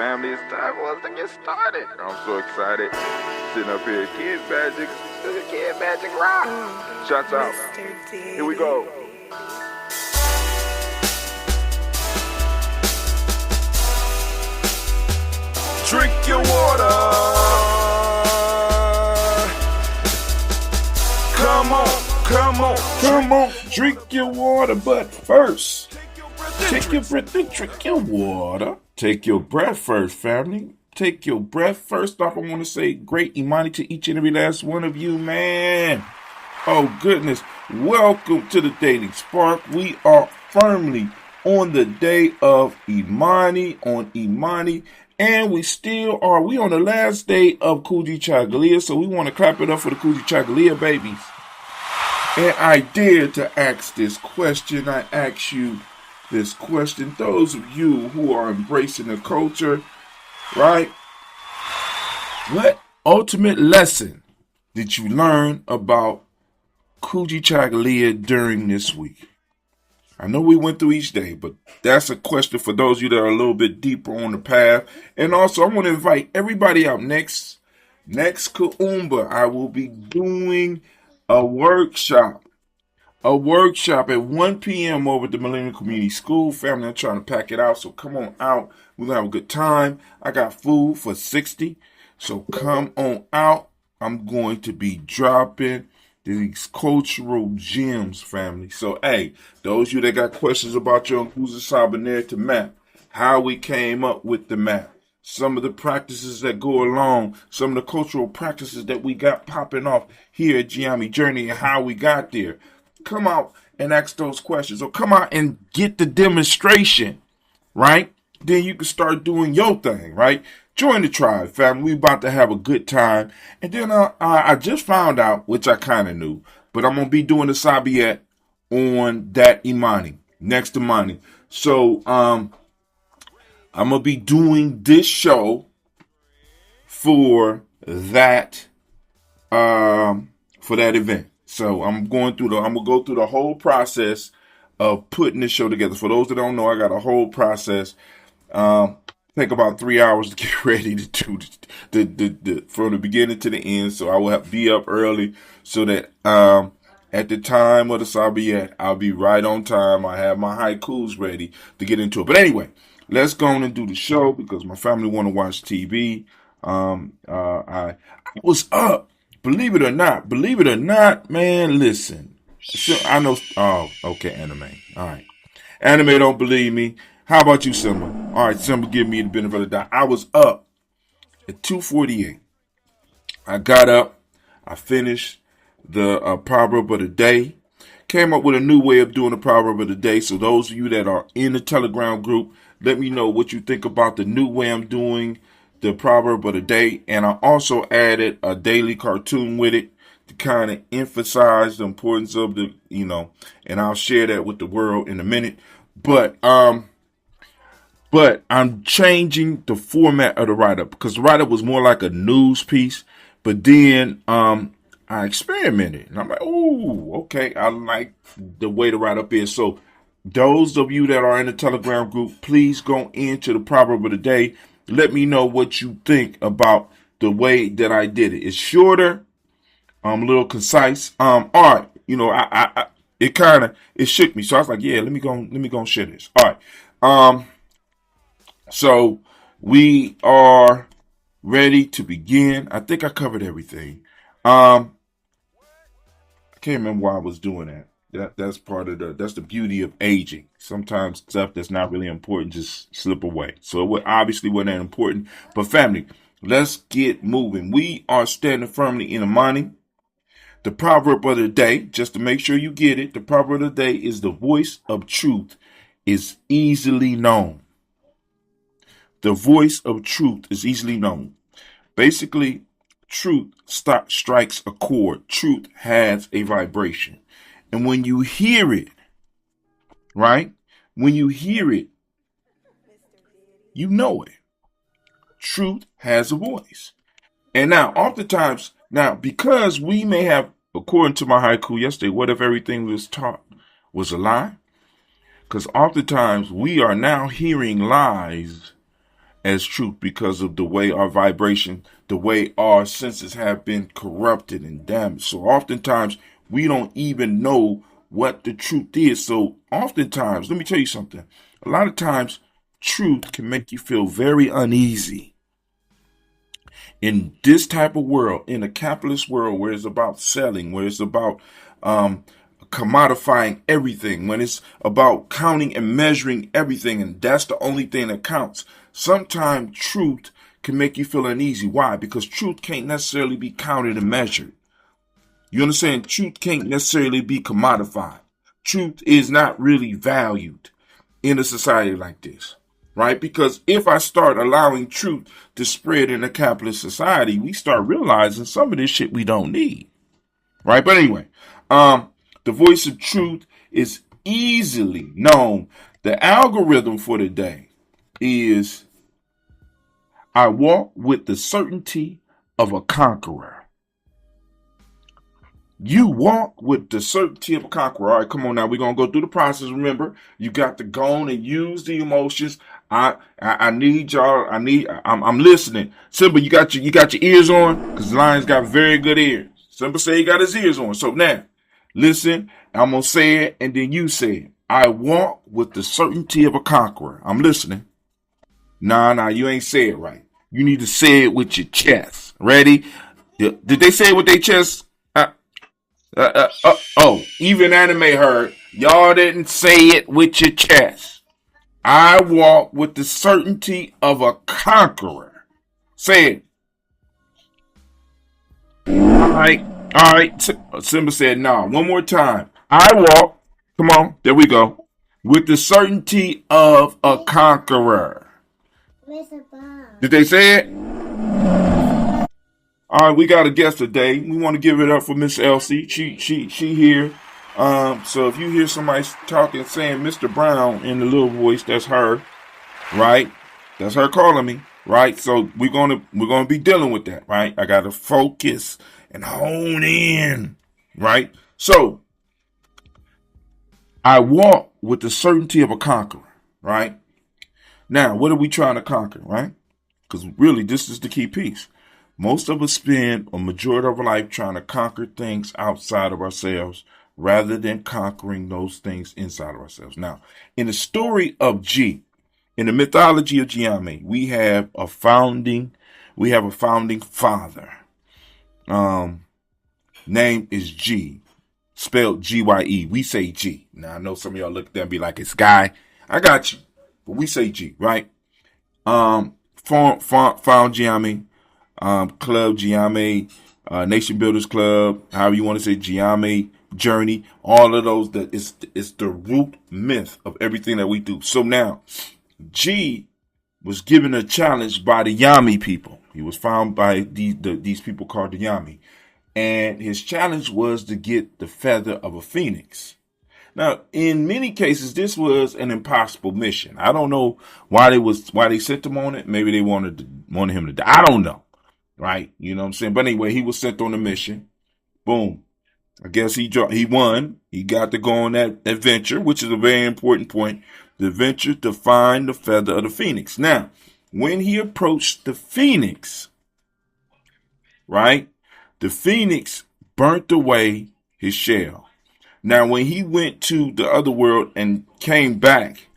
family. It's time for us to get started. I'm so excited. Sitting up here, Kid Magic Rock. Shouts out. Here we go. Drink your water. Come on, drink your water, but first, take your breath and drink your water. Take your breath first, family. Take your breath first off. I want to say great Imani to each and every last one of you, man. Oh, goodness. Welcome to the Daily Spark. We are firmly on the day of Imani, and we still are. We on the last day of Gye-Nyame Tribe, so we want to clap it up for the Gye-Nyame Tribe babies. And I dare to ask this question. I ask you this question. Those of you who are embracing the culture, right? What ultimate lesson did you learn about Gye-Nyame Tribe during this week? I know we went through each day, but that's a question for those of you that are a little bit deeper on the path. And also, I want to invite everybody out next Kuumba. I will be doing a workshop at 1 p.m. over at the Millennium Community School. Family, I'm trying to pack it out, so come on out. We're going to have a good time. I got food for 60, so come on out. I'm going to be dropping these cultural gems, family. So, hey, those of you that got questions about your Nkuza narrative map, how we came up with the map, some of the practices that go along, some of the cultural practices that we got popping off here at Gye-Nyame Journey and how we got there. Come out and ask those questions, or come out and get the demonstration, right? Then you can start doing your thing, right? Join the tribe, family. We about to have a good time. And then I just found out, which I kind of knew, but I'm going to be doing the Sabiyet on that Imani, next Imani. So, I'm going to be doing this show for that event. So I'm going to go through the whole process of putting this show together. For those that don't know, I got a whole process. Take about 3 hours to get ready to do the from the beginning to the end. So I will have to be up early so that at the time of the Sabiyet, I'll be right on time. I have my haikus ready to get into it. But anyway, let's go on and do the show because my family want to watch TV. I was up. Believe it or not, man, listen. So I know, okay, anime. All right. Anime don't believe me. How about you, Simba? All right, Simba, give me the benefit of the doubt. I was up at 2:48. I got up. I finished the proverb of the day. Came up with a new way of doing the proverb of the day. So those of you that are in the Telegram group, let me know what you think about the new way I'm doing the proverb of the day. And I also added a daily cartoon with it to kind of emphasize the importance of the, and I'll share that with the world in a minute. But I'm changing the format of the write-up because the write-up was more like a news piece. But then I experimented and I'm like, oh, okay, I like the way the write-up is. So those of you that are in the Telegram group, please go into the proverb of the day. Let me know what you think about the way that I did it. It's shorter, a little concise. All right, it shook me. So I was like, yeah, let me go share this. All right. So we are ready to begin. I think I covered everything. I can't remember why I was doing that. That's part of that's the beauty of aging. Sometimes stuff that's not really important just slip away. So it obviously wasn't that important. But family, let's get moving. We are standing firmly in Imani. The proverb of the day, just to make sure you get it, the proverb of the day is the voice of truth is easily known. The voice of truth is easily known. Basically, truth strikes a chord. Truth has a vibration. And when you hear it, right? When you hear it, you know it. Truth has a voice. And now, oftentimes, because we may have, according to my haiku yesterday, what if everything was taught was a lie? Because oftentimes we are now hearing lies as truth because of the way our vibration, the way our senses have been corrupted and damaged. So oftentimes we don't even know what the truth is. So oftentimes, let me tell you something. A lot of times truth can make you feel very uneasy. In this type of world, in a capitalist world where it's about selling, where it's about commodifying everything, when it's about counting and measuring everything, and that's the only thing that counts, sometimes truth can make you feel uneasy. Why? Because truth can't necessarily be counted and measured. You understand? Truth can't necessarily be commodified. Truth is not really valued in a society like this. Right? Because if I start allowing truth to spread in a capitalist society, we start realizing some of this shit we don't need. Right? But anyway, the voice of truth is easily known. The algorithm for today is I walk with the certainty of a conqueror. You walk with the certainty of a conqueror. All right, come on now. We're going to go through the process. Remember, you got to go on and use the emotions. I need y'all. I'm listening. Simba, you got your ears on? Because Lion's got very good ears. Simba say he got his ears on. So now, listen. I'm going to say it, and then you say it. I walk with the certainty of a conqueror. I'm listening. Nah, you ain't say it right. You need to say it with your chest. Ready? Did they say it with their chest? Even anime heard. Y'all didn't say it with your chest. I walk with the certainty of a conqueror. Say it. All right. Simba said, no. One more time. I walk. Come on. There we go. With the certainty of a conqueror. Did they say it? All right, we got a guest today. We want to give it up for Miss Elsie. She here. So if you hear somebody talking, saying Mr. Brown in the little voice, that's her, right? That's her calling me, right? So we're gonna be dealing with that, right? I gotta focus and hone in, right? So I walk with the certainty of a conqueror, right? Now, what are we trying to conquer, right? Because really, this is the key piece. Most of us spend a majority of our life trying to conquer things outside of ourselves rather than conquering those things inside of ourselves. Now, in the story of Gye, in the mythology of Gye-Nyame, we have a founding father. Name is Gye, spelled Gye. We say Gye. Now, I know some of y'all look at that and be like, it's Guy. I got you. But we say Gye, right? Found Gye-Nyame. Club Gye-Nyame, Nation Builders Club, however you want to say, Gye-Nyame Journey, all of those, that it's the root myth of everything that we do. So now, Gye was given a challenge by the Yami people. He was found by these people called the Yami. And his challenge was to get the feather of a phoenix. Now, in many cases, this was an impossible mission. I don't know why they sent him on it. Maybe they wanted him to die. I don't know. Right? You know what I'm saying? But anyway, he was sent on a mission. Boom. I guess he won. He got to go on that adventure, which is a very important point. The adventure to find the feather of the phoenix. Now, when he approached the phoenix, right? The phoenix burnt away his shell. Now, when he went to the other world and came back,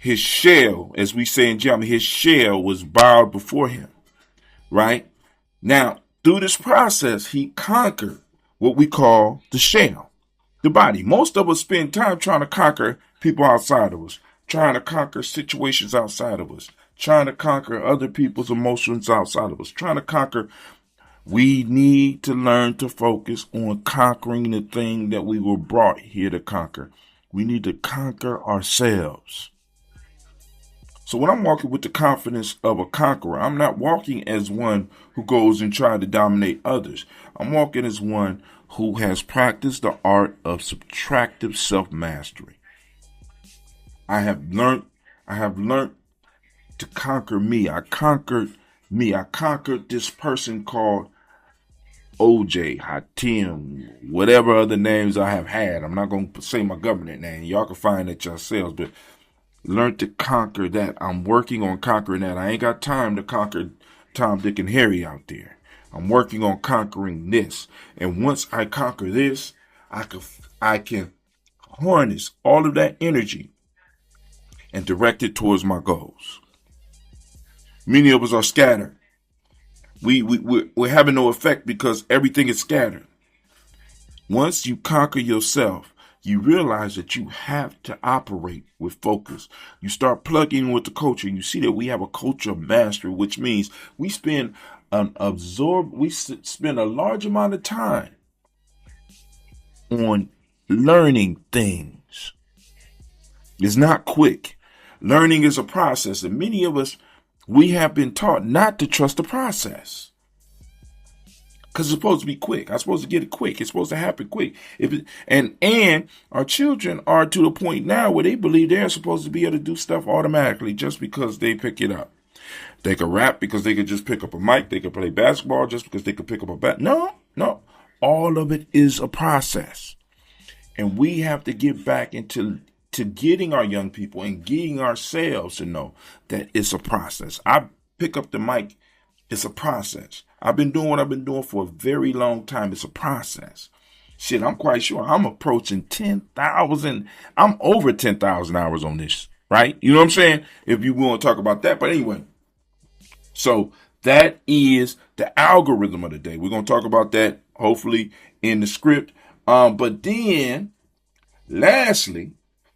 his shell, as we say in German, his shell was bowed before him. Right? Now, through this process, he conquered what we call the shell, the body. Most of us spend time trying to conquer people outside of us, trying to conquer situations outside of us, trying to conquer other people's emotions outside of us, trying to conquer. We need to learn to focus on conquering the thing that we were brought here to conquer. We need to conquer ourselves. So when I'm walking with the confidence of a conqueror, I'm not walking as one who goes and tries to dominate others. I'm walking as one who has practiced the art of subtractive self-mastery. I have learned to conquer me. I conquered me. I conquered this person called OJ, Haatim, whatever other names I have had. I'm not going to say my government name. Y'all can find it yourselves, but Learn to conquer that. I'm working on conquering that. I ain't got time to conquer Tom, Dick, and Harry out there. I'm working on conquering this. And once I conquer this, I can harness all of that energy and direct it towards my goals. Many of us are scattered. We're having no effect because everything is scattered. Once you conquer yourself, you realize that you have to operate with focus. You start plugging in with the culture. You see that we have a culture of mastery, which means we spend a large amount of time on learning things. It's not quick. Learning is a process, and many of us, we have been taught not to trust the process. Because it's supposed to be quick. I'm supposed to get it quick. It's supposed to happen quick. And our children are to the point now where they believe they're supposed to be able to do stuff automatically just because they pick it up. They can rap because they could just pick up a mic. They could play basketball just because they could pick up a bat. No. All of it is a process. And we have to get back into getting our young people and getting ourselves to know that it's a process. I pick up the mic. It's a process. I've been doing what I've been doing for a very long time. It's a process. Shit, I'm quite sure I'm approaching 10,000. I'm over 10,000 hours on this, right? You know what I'm saying? If you want to talk about that. But anyway, so that is the algorithm of the day. We're going to talk about that hopefully in the script. But then, lastly,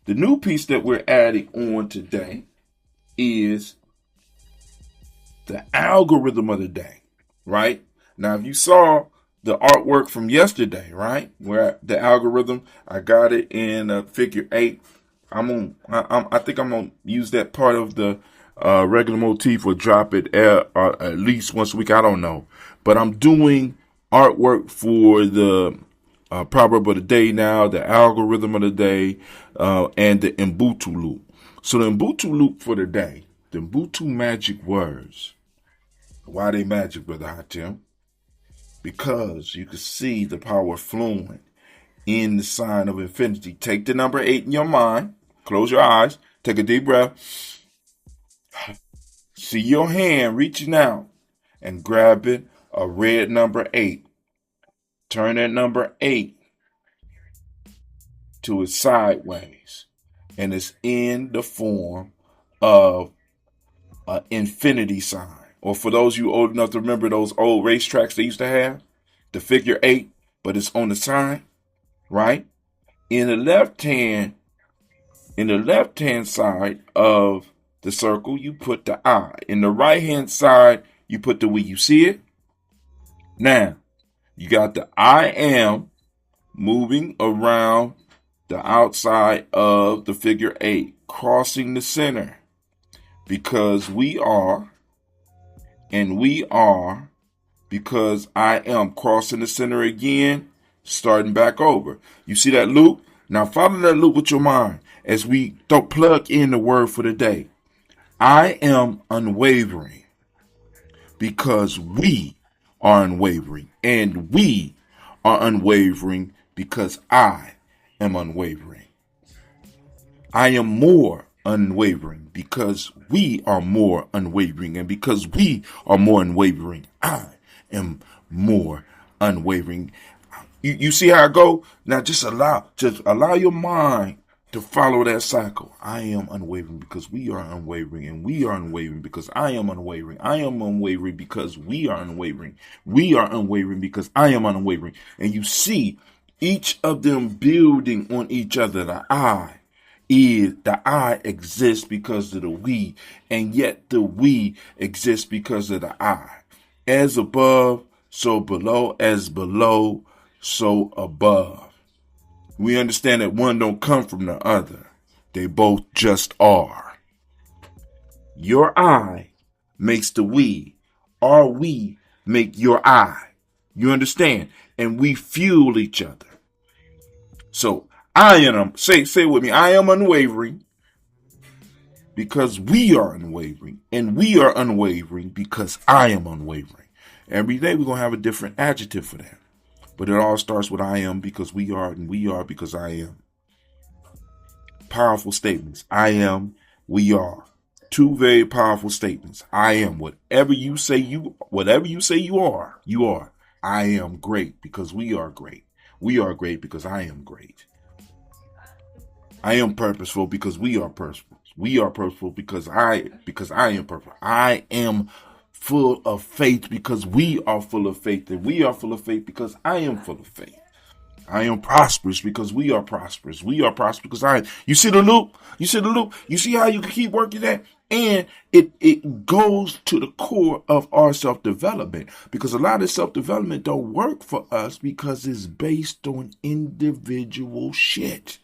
the new piece that we're adding on today is the algorithm of the day, right? Now, if you saw the artwork from yesterday, right, where the algorithm, I got it in figure 8. I think I'm gonna use that part of the regular motif or drop it at least once a week. I don't know, but I'm doing artwork for the proverb of the day now, the algorithm of the day, and the Ubuntu loop. So the Ubuntu loop for the day, the Ubuntu magic words. Why they magic, Brother Haatim? Because you can see the power flowing in the sign of infinity. Take the number 8 in your mind. Close your eyes. Take a deep breath. See your hand reaching out and grabbing a red number 8. Turn that number 8 to its sideways. And it's in the form of an infinity sign. Or for those of you old enough to remember those old racetracks they used to have, the figure 8, but it's on the side, right? In the left hand side of the circle, you put the I. In the right hand side, you put the we. You see it? Now, you got the I am moving around the outside of the figure 8, crossing the center, because we are. And we are, because I am, crossing the center again, starting back over. You see that loop? Now follow that loop with your mind as we don't plug in the word for the day. I am unwavering because we are unwavering. And we are unwavering because I am unwavering. I am more unwavering because we are more unwavering, and because we are more unwavering, I am more unwavering. You see how I go? Now just allow your mind to follow that cycle. I am unwavering because we are unwavering, and we are unwavering because I am unwavering. I am unwavering because we are unwavering. We are unwavering because I am unwavering. And you see each of them building on each other. The I exists because of the we, and yet the we exists because of the I. As above, so below. As below, so above. We understand that one don't come from the other. They both just are. Your I makes the we. Our we make your I. You understand? And we fuel each other. So I am, say with me, I am unwavering because we are unwavering, and we are unwavering because I am unwavering. Every day we're going to have a different adjective for that. But it all starts with I am because we are, and we are because I am. Powerful statements. I am We are. Two very powerful statements. I am. Whatever you say you are, you are. I am great because we are great. We are great because I am great. I am purposeful because we are purposeful. We are purposeful because I am purposeful. I am full of faith because we are full of faith. And we are full of faith because I am full of faith. I am prosperous because we are prosperous. We are prosperous because I am. You see the loop? You see the loop? You see how you can keep working that? And it goes to the core of our self-development, because a lot of self-development don't work for us because it's based on individual shit.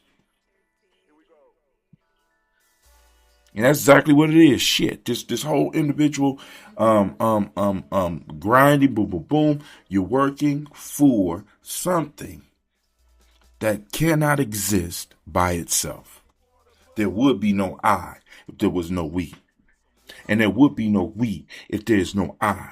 And that's exactly what it is. Shit. This whole individual grinding, boom, boom, boom. You're working for something that cannot exist by itself. There would be no I if there was no we. And there would be no we if there is no I.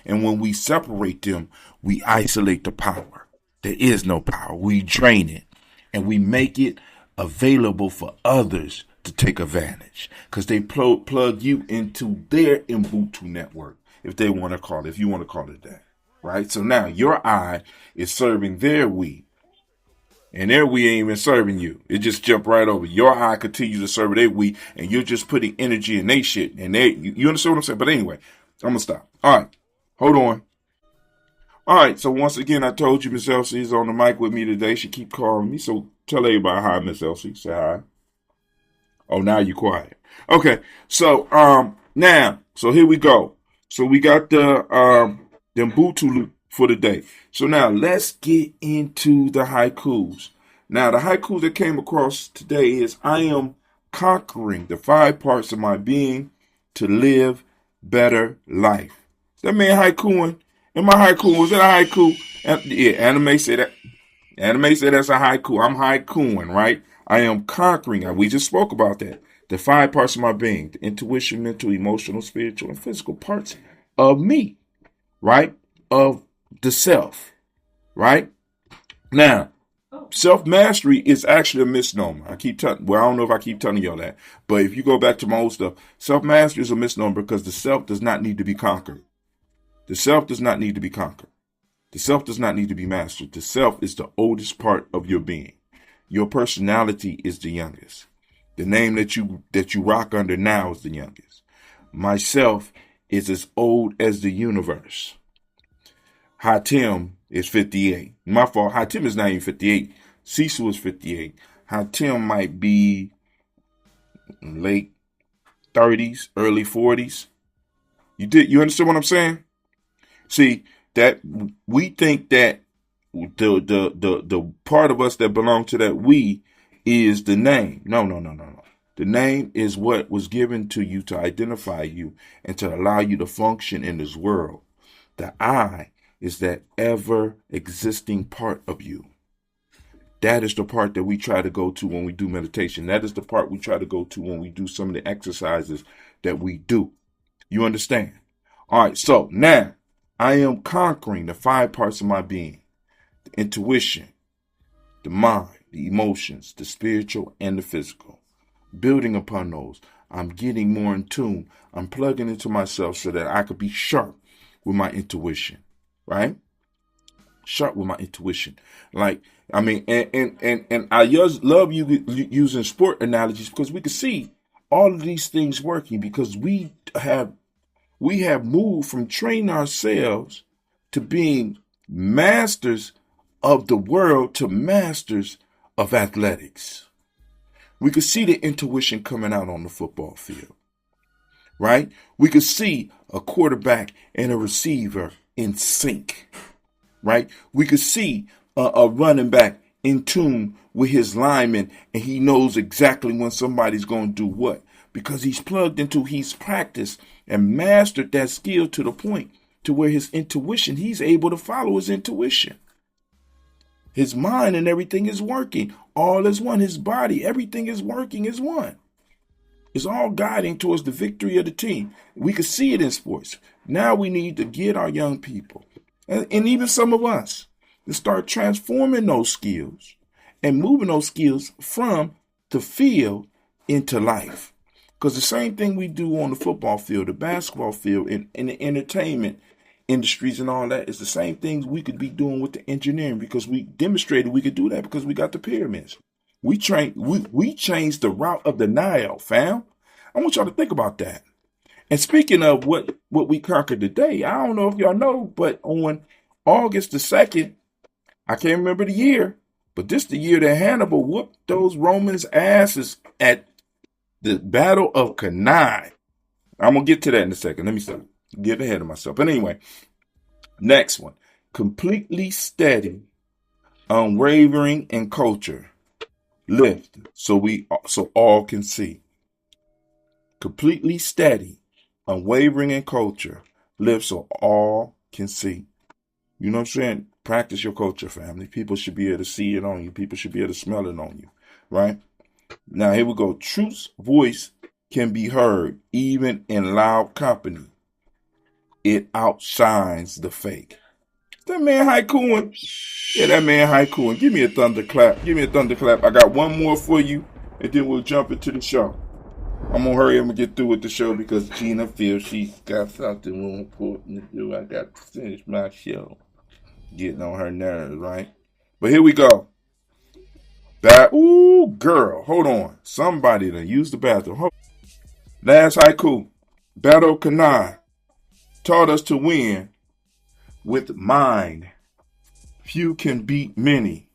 And when we separate them, we isolate the power. There is no power. We drain it and we make it available for others to take advantage, because they plug you into their Ubuntu network, if they want to call it, if you want to call it that, right? So now your I is serving their we, and their we ain't even serving you. It just jumped right over. Your I continues to serve their we, and you're just putting energy in their shit, and you understand what I'm saying? But anyway, I'm gonna stop. All right, hold on. All right, so once again, I told you Miss Elsie is on the mic with me today. She keep calling me, so tell everybody hi, Miss Elsie. Say hi. Oh, now you quiet. Okay, so so here we go. So we got the Ubuntu loop for the day. So now let's get into the haikus. Now the haiku that came across today is, I am conquering the 5 parts of my being to live better life. That man haikuing. Am I haiku? Was that a haiku? Yeah, anime say that. Anime say that's a haiku. I'm haikuing, right? I am conquering. We just spoke about that. The 5 parts of my being, the intuition, mental, emotional, spiritual, and physical parts of me, right? Of the self, right? Now, self-mastery is actually a misnomer. I don't know if I keep telling y'all that, but if you go back to my old stuff, self-mastery is a misnomer because the self does not need to be conquered. The self does not need to be conquered. The self does not need to be mastered. The self is the oldest part of your being. Your personality is the youngest. The name that you rock under now is the youngest. Myself is as old as the universe. Haatim is 58. My fault. Haatim is not even 58. Cecil is 58. Haatim might be late 30s, early 40s. You understand what I'm saying? See, that we think that the part of us that belong to that we is the name. No. The name is what was given to you to identify you and to allow you to function in this world. The I is that ever existing part of you. That is the part that we try to go to when we do meditation. That is the part we try to go to when we do some of the exercises that we do. You understand? All right, so now I am conquering the 5 parts of my being. The intuition, the mind, the emotions, the spiritual, and the physical. Building upon those, I'm getting more in tune. I'm plugging into myself so that I could be sharp with my intuition, right? Sharp with my intuition. And I just love you using sport analogies, because we can see all of these things working, because we have moved from training ourselves to being masters of the world to masters of athletics. We could see the intuition coming out on the football field, right? We could see a quarterback and a receiver in sync, right? We could see a running back in tune with his lineman, and he knows exactly when somebody's going to do what, because he's practiced and mastered that skill to the point to where his intuition, he's able to follow his intuition. His mind and everything is working. All is one. His body, everything is working as one. It's all guiding towards the victory of the team. We can see it in sports. Now we need to get our young people, and even some of us, to start transforming those skills and moving those skills from the field into life. Because the same thing we do on the football field, the basketball field, and the entertainment industries and all that is the same things we could be doing with the engineering, because we demonstrated we could do that because we got the pyramids. We changed the route of the Nile, fam. I want y'all to think about that. And speaking of what we conquered today, I don't know if y'all know, but on August the 2nd, I can't remember the year, but this the year that Hannibal whooped those Romans' asses at the Battle of Cannae. I'm going to get to that in a second. Let me stop. Get ahead of myself. But anyway, next one. Completely steady, unwavering in culture. Lift so all can see. Completely steady, unwavering in culture. Live so all can see. You know what I'm saying? Practice your culture, family. People should be able to see it on you. People should be able to smell it on you. Right? Now, here we go. Truth's voice can be heard even in loud company. It outshines the fake. That man haikuing. Yeah, that man haikuing. Give me a thunderclap. Give me a thunderclap. I got one more for you, and then we'll jump into the show. I'm going to hurry up and get through with the show because Gina feels she's got something more important to do. I got to finish my show. Getting on her nerves, right? But here we go. Ooh, girl. Hold on. Somebody done used the bathroom. Last haiku. Battle Cannae taught us to win with mind. Few can beat many.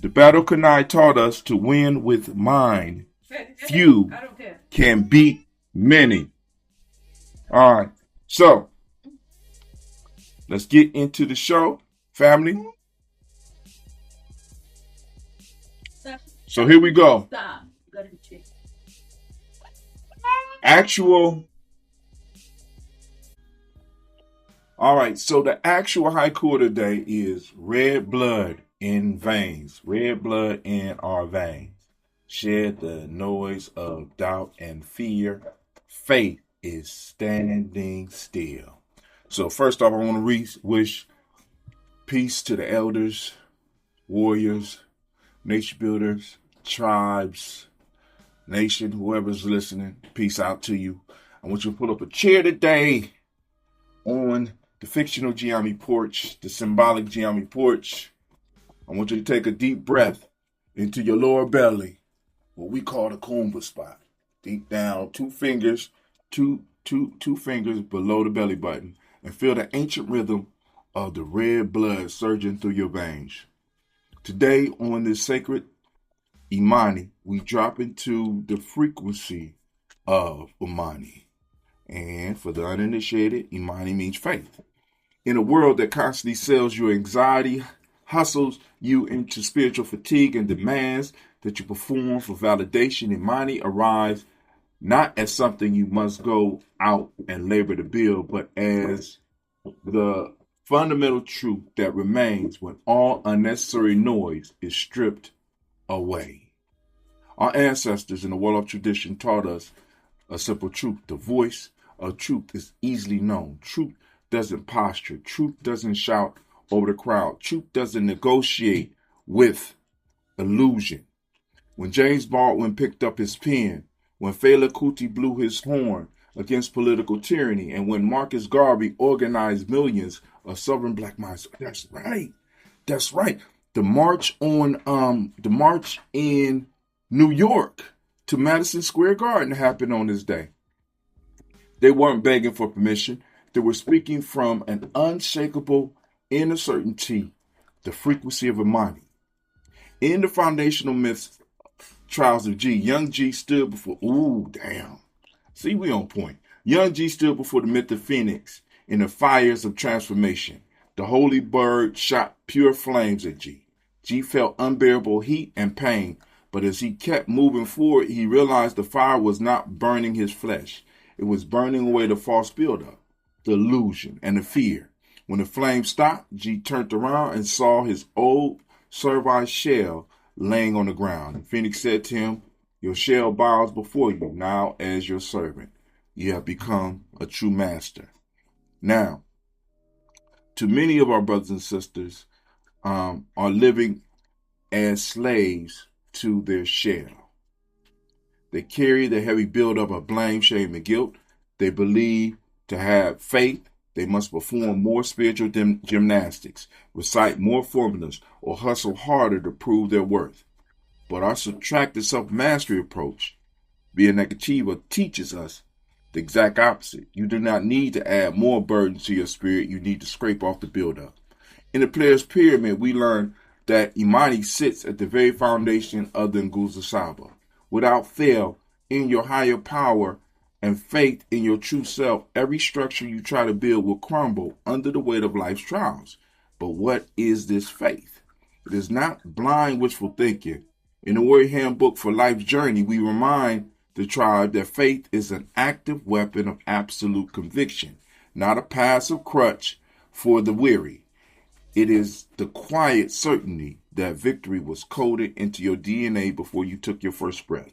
The Battle Cannae taught us to win with mind. Few can beat many. All right. So, let's get into the show, family. So here we go. All right, so the actual haiku today is red blood in veins. Red blood in our veins. Shed the noise of doubt and fear. Faith is standing still. So first off, I want to wish peace to the elders, warriors, nation builders, tribes, nation, whoever's listening. Peace out to you. I want you to pull up a chair today on the fictional Gye-Nyame porch, the symbolic Gye-Nyame porch. I want you to take a deep breath into your lower belly, what we call the Kumba spot. Deep down, two fingers below the belly button, and feel the ancient rhythm of the red blood surging through your veins. Today, on this sacred Imani, we drop into the frequency of Imani. And for the uninitiated, Imani means faith. In a world that constantly sells you anxiety, hustles you into spiritual fatigue, and demands that you perform for validation, Imani arrives not as something you must go out and labor to build, but as the fundamental truth that remains when all unnecessary noise is stripped away. Our ancestors in the world of tradition taught us a simple truth. The voice of truth is easily known. Truth doesn't posture. Truth doesn't shout over the crowd. Truth doesn't negotiate with illusion. When James Baldwin picked up his pen, when Fela Kuti blew his horn against political tyranny, and when Marcus Garvey organized millions of southern black minds. That's right. That's right. The march in New York to Madison Square Garden happened on this day. They weren't begging for permission. They were speaking from an unshakable inner certainty, the frequency of Imani. In the foundational myths, Trials of Gye, young Gye stood before, see, we on point. Young Gye stood before the myth of Phoenix in the fires of transformation. The holy bird shot pure flames at Gye. Gye felt unbearable heat and pain, but as he kept moving forward, he realized the fire was not burning his flesh. It was burning away the false buildup, the illusion, and the fear. When the flame stopped, Gye turned around and saw his old servile shell laying on the ground. And Phoenix said to him, "Your shell bows before you now as your servant. You have become a true master." Now, to many of our brothers and sisters are living as slaves to their shell. They carry the heavy buildup of blame, shame, and guilt. They believe to have faith, they must perform more spiritual gymnastics, recite more formulas, or hustle harder to prove their worth. But our subtractive self-mastery approach, Via Negativa, teaches us the exact opposite. You do not need to add more burden to your spirit. You need to scrape off the buildup. In the player's pyramid, we learn that Imani sits at the very foundation of the Nguzo Saba. Without fail, in your higher power and faith in your true self, every structure you try to build will crumble under the weight of life's trials. But what is this faith? It is not blind wishful thinking. In the Warrior Handbook for Life's Journey, we remind the tribe that faith is an active weapon of absolute conviction, not a passive crutch for the weary. It is the quiet certainty that victory was coded into your DNA before you took your first breath.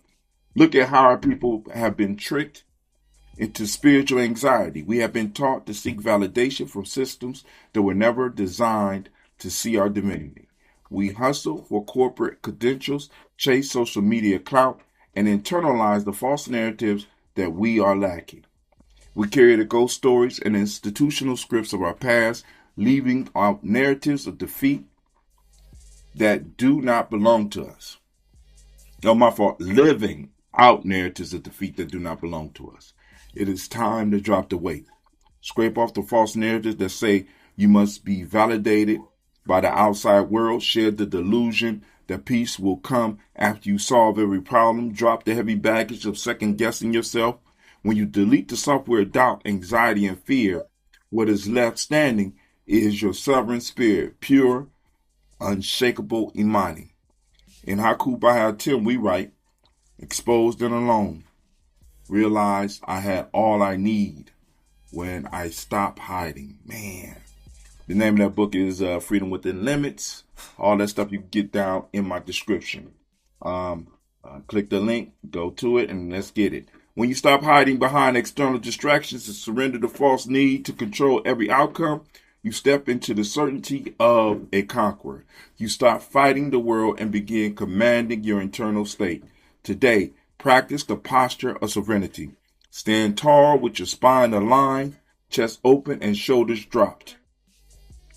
Look at how our people have been tricked into spiritual anxiety. We have been taught to seek validation from systems that were never designed to see our divinity. We hustle for corporate credentials, chase social media clout, and internalize the false narratives that we are lacking. We carry the ghost stories and institutional scripts of our past, leaving out narratives of defeat that do not belong to us. No, my fault. Living out narratives of defeat that do not belong to us. It is time to drop the weight. Scrape off the false narratives that say you must be validated by the outside world. Shed the delusion that peace will come after you solve every problem. Drop the heavy baggage of second guessing yourself. When you delete the software of doubt, anxiety, and fear, what is left standing is your sovereign spirit, pure, unshakable Imani. In Haku by Haatim, we write, exposed and alone, realize I had all I need when I stopped hiding. Man. The name of that book is Freedom Within Limits. All that stuff you can get down in my description. Click the link, go to it, and let's get it. When you stop hiding behind external distractions and surrender the false need to control every outcome, you step into the certainty of a conqueror. You stop fighting the world and begin commanding your internal state. Today, practice the posture of sovereignty. Stand tall with your spine aligned, chest open, and shoulders dropped.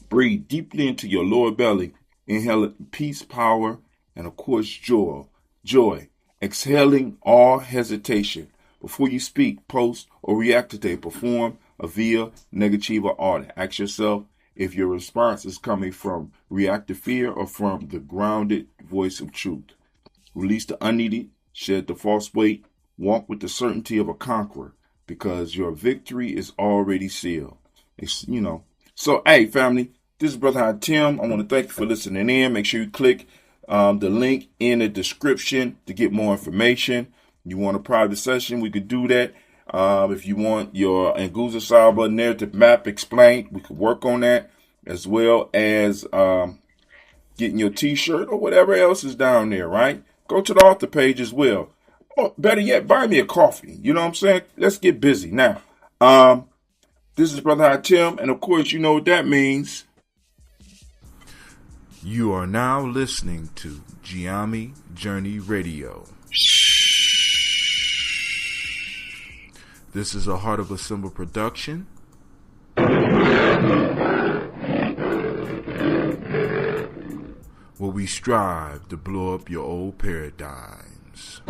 Breathe deeply into your lower belly. Inhale peace, power, and of course joy. Exhaling all hesitation. Before you speak, post, or react today, perform a Via Negativa audit. Ask yourself if your response is coming from reactive fear or from the grounded voice of truth. Release the unneeded, shed the false weight, walk with the certainty of a conqueror, because your victory is already sealed. So, hey, family, this is Brother Haatim. I want to thank you for listening in. Make sure you click the link in the description to get more information. You want a private session, we could do that. If you want your Nguzo Saba narrative map explained, we could work on that, as well as getting your t-shirt or whatever else is down there, right? Go to the author page as well. Or better yet, buy me a coffee. You know what I'm saying? Let's get busy. Now, this is Brother Haatim, and of course, you know what that means. You are now listening to Gye-Nyame Journey Radio. This is a Heart of a Symbol production. Where we strive to blow up your old paradigms.